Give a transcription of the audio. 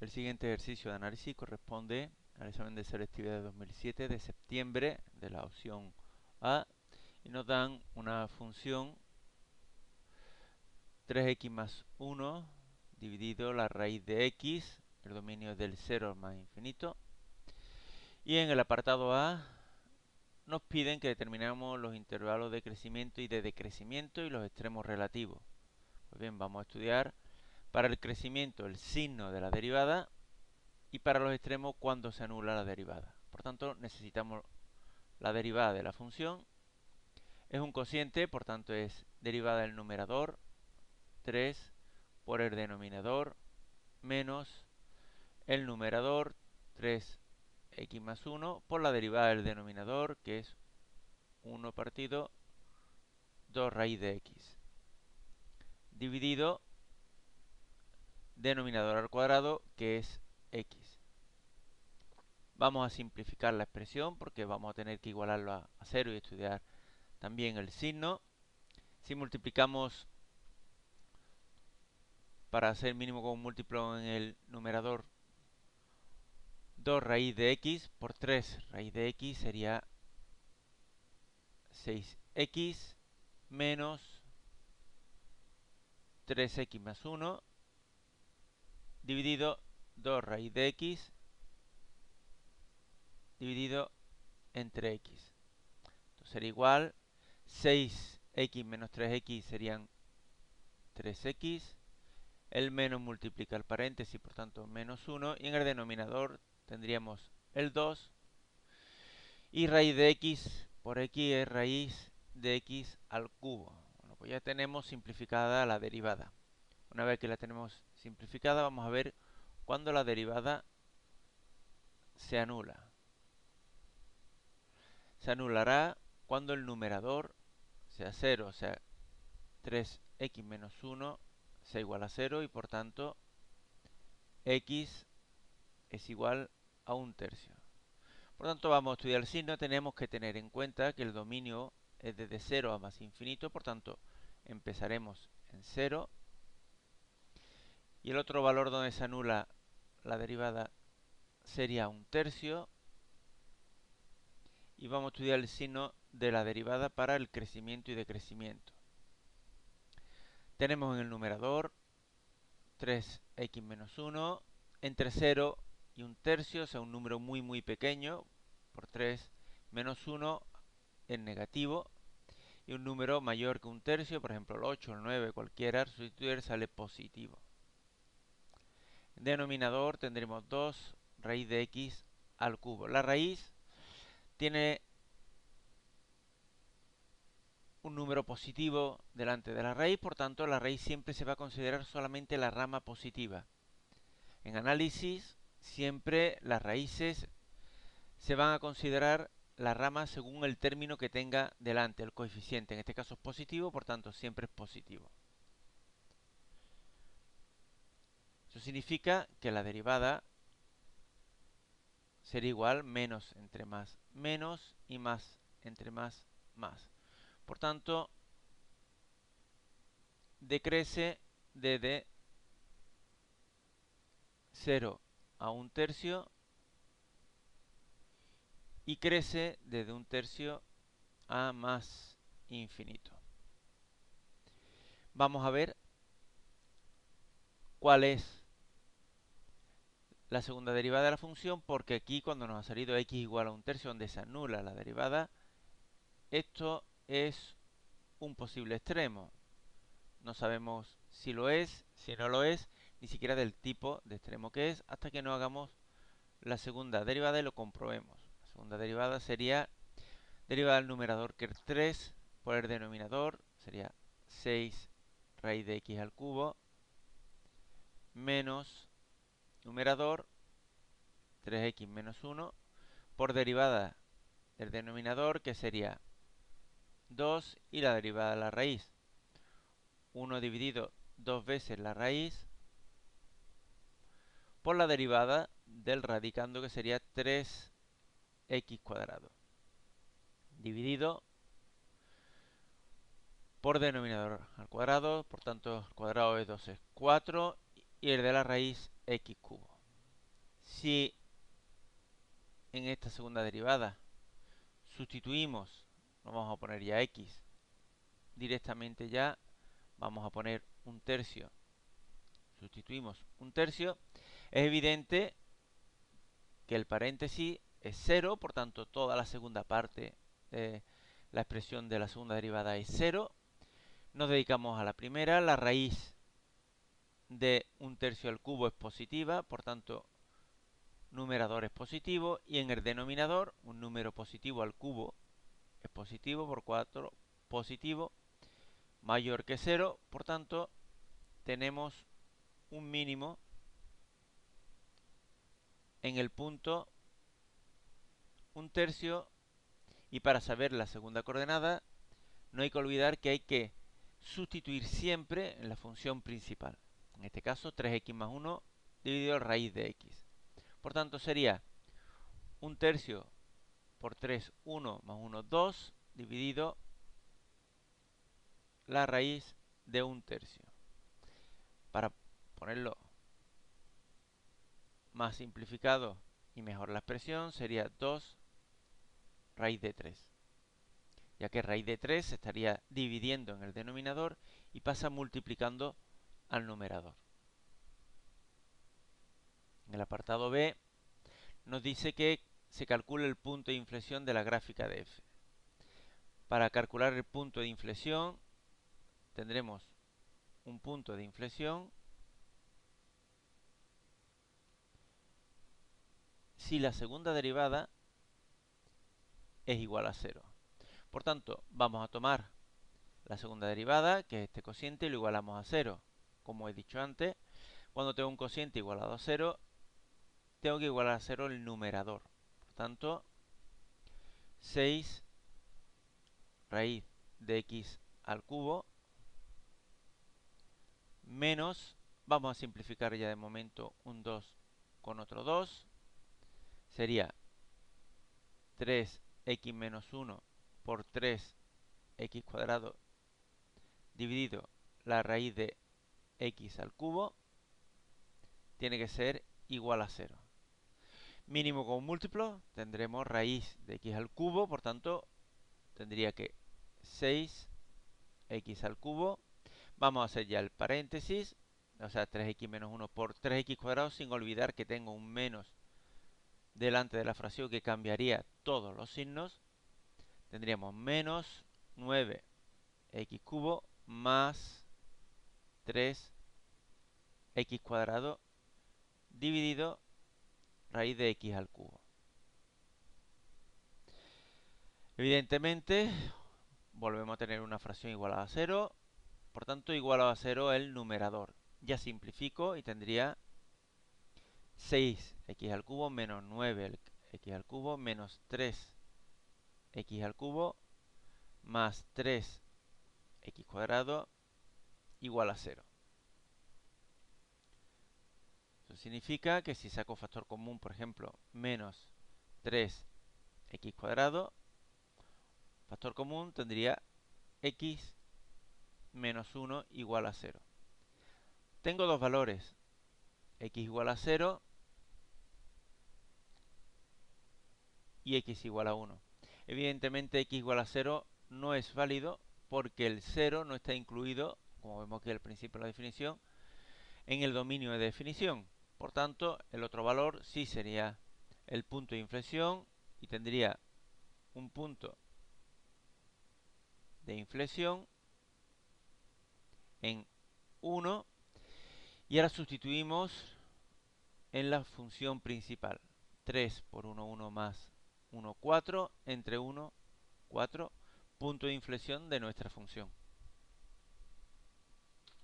El siguiente ejercicio de análisis corresponde al examen de selectividad de 2007 de septiembre de la opción A y nos dan una función 3x más 1 dividido la raíz de x, el dominio es del 0 al más infinito, y en el apartado A nos piden que determinemos los intervalos de crecimiento y de decrecimiento y los extremos relativos. Pues bien, vamos a estudiar para el crecimiento el signo de la derivada y para los extremos cuando se anula la derivada. Por tanto, necesitamos la derivada de la función. Es un cociente, por tanto es derivada del numerador 3 por el denominador menos el numerador 3x más 1 por la derivada del denominador, que es 1 partido 2 raíz de x, dividido denominador al cuadrado, que es x. Vamos a simplificar la expresión porque vamos a tener que igualarlo a 0 y estudiar también el signo. Si multiplicamos para hacer mínimo común múltiplo en el numerador 2 raíz de x por 3 raíz de x sería 6x menos 3x más 1 dividido 2 raíz de x dividido entre x. Entonces sería igual 6x menos 3x serían 3x. El menos multiplica el paréntesis, por tanto menos 1. Y en el denominador tendríamos el 2. Y raíz de x por x es raíz de x al cubo. Bueno, pues ya tenemos simplificada la derivada. Una vez que la tenemos simplificada, vamos a ver cuándo la derivada se anula. Se anulará cuando el numerador sea 0, o sea, 3x menos 1 sea igual a 0 y por tanto x es igual a 1/3. Por tanto, vamos a estudiar el signo. Tenemos que tener en cuenta que el dominio es desde 0 a más infinito, por tanto, empezaremos en 0. Y el otro valor donde se anula la derivada sería 1/3. Y vamos a estudiar el signo de la derivada para el crecimiento y decrecimiento. Tenemos en el numerador 3x menos 1 entre 0 y 1/3, o sea, un número muy pequeño, por 3 menos 1 es negativo, y un número mayor que 1/3, por ejemplo el 8, el 9, cualquiera, sustituir sale positivo. En denominador tendremos 2 raíz de x al cubo. La raíz tiene un número positivo delante de la raíz, por tanto la raíz siempre se va a considerar solamente la rama positiva. En análisis siempre las raíces se van a considerar la rama según el término que tenga delante, el coeficiente. En este caso es positivo, por tanto siempre es positivo. Eso significa que la derivada será igual menos entre más menos y más entre más más. Por tanto, decrece desde 0 a 1/3 y crece desde 1/3 a más infinito. Vamos a ver cuál es la segunda derivada de la función, porque aquí cuando nos ha salido x igual a 1/3, donde se anula la derivada, esto es un posible extremo. No sabemos si lo es, si no lo es, ni siquiera del tipo de extremo que es, hasta que no hagamos la segunda derivada y lo comprobemos. La segunda derivada sería derivada del numerador, que es 3, por el denominador, sería 6 raíz de x al cubo, menos numerador, 3x menos 1, por derivada del denominador, que sería 2, y la derivada de la raíz. 1 dividido 2 veces la raíz, por la derivada del radicando, que sería 3x cuadrado, dividido por denominador al cuadrado, por tanto el cuadrado de 2 es 4, y el de la raíz x cubo. Si en esta segunda derivada sustituimos, no vamos a poner ya x, directamente ya vamos a poner un tercio, sustituimos un tercio, es evidente que el paréntesis es 0, por tanto toda la segunda parte de la expresión de la segunda derivada es 0. Nos dedicamos a la primera, la raíz de un tercio al cubo es positiva, por tanto numerador es positivo, y en el denominador un número positivo al cubo es positivo, por 4 positivo, mayor que 0, por tanto tenemos un mínimo en el punto un tercio, y para saber la segunda coordenada no hay que olvidar que hay que sustituir siempre en la función principal. En este caso 3x más 1 dividido raíz de x. Por tanto sería un tercio por 3, 1 más 1, 2 dividido la raíz de un tercio. Para ponerlo más simplificado y mejor la expresión sería 2 raíz de 3. Ya que raíz de 3 se estaría dividiendo en el denominador y pasa multiplicando al numerador. En el apartado B nos dice que se calcule el punto de inflexión de la gráfica de f. Para calcular el punto de inflexión tendremos un punto de inflexión si la segunda derivada es igual a 0. Por tanto, vamos a tomar la segunda derivada, que es este cociente, y lo igualamos a 0. Como he dicho antes, cuando tengo un cociente igualado a 0, tengo que igualar a 0 el numerador. Por tanto, 6 raíz de x al cubo menos, vamos a simplificar ya de momento un 2 con otro 2, sería 3x menos 1 por 3x cuadrado dividido la raíz de x al cubo, tiene que ser igual a 0. Mínimo con múltiplo, tendremos raíz de x al cubo, por tanto, tendría que 6x al cubo. Vamos a hacer ya el paréntesis, o sea, 3x menos 1 por 3x cuadrado, sin olvidar que tengo un menos delante de la fracción que cambiaría todos los signos. Tendríamos menos 9x cubo más 3x cuadrado dividido raíz de x al cubo. Evidentemente, volvemos a tener una fracción igualada a 0, por tanto igualado a 0 el numerador. Ya simplifico y tendría 6x al cubo menos 9x al cubo menos 3x al cubo más 3x cuadrado igual a 0. Eso significa que si saco factor común, por ejemplo, menos 3x cuadrado, factor común tendría x menos 1 igual a 0. Tengo dos valores, x igual a 0 y x igual a 1. Evidentemente x igual a 0 no es válido porque el 0 no está incluido, como vemos aquí al principio de la definición, en el dominio de definición. Por tanto, el otro valor sí sería el punto de inflexión y tendría un punto de inflexión en 1, y ahora sustituimos en la función principal. 3 por 1, 1 más 1, 4, entre 1, 4, punto de inflexión de nuestra función.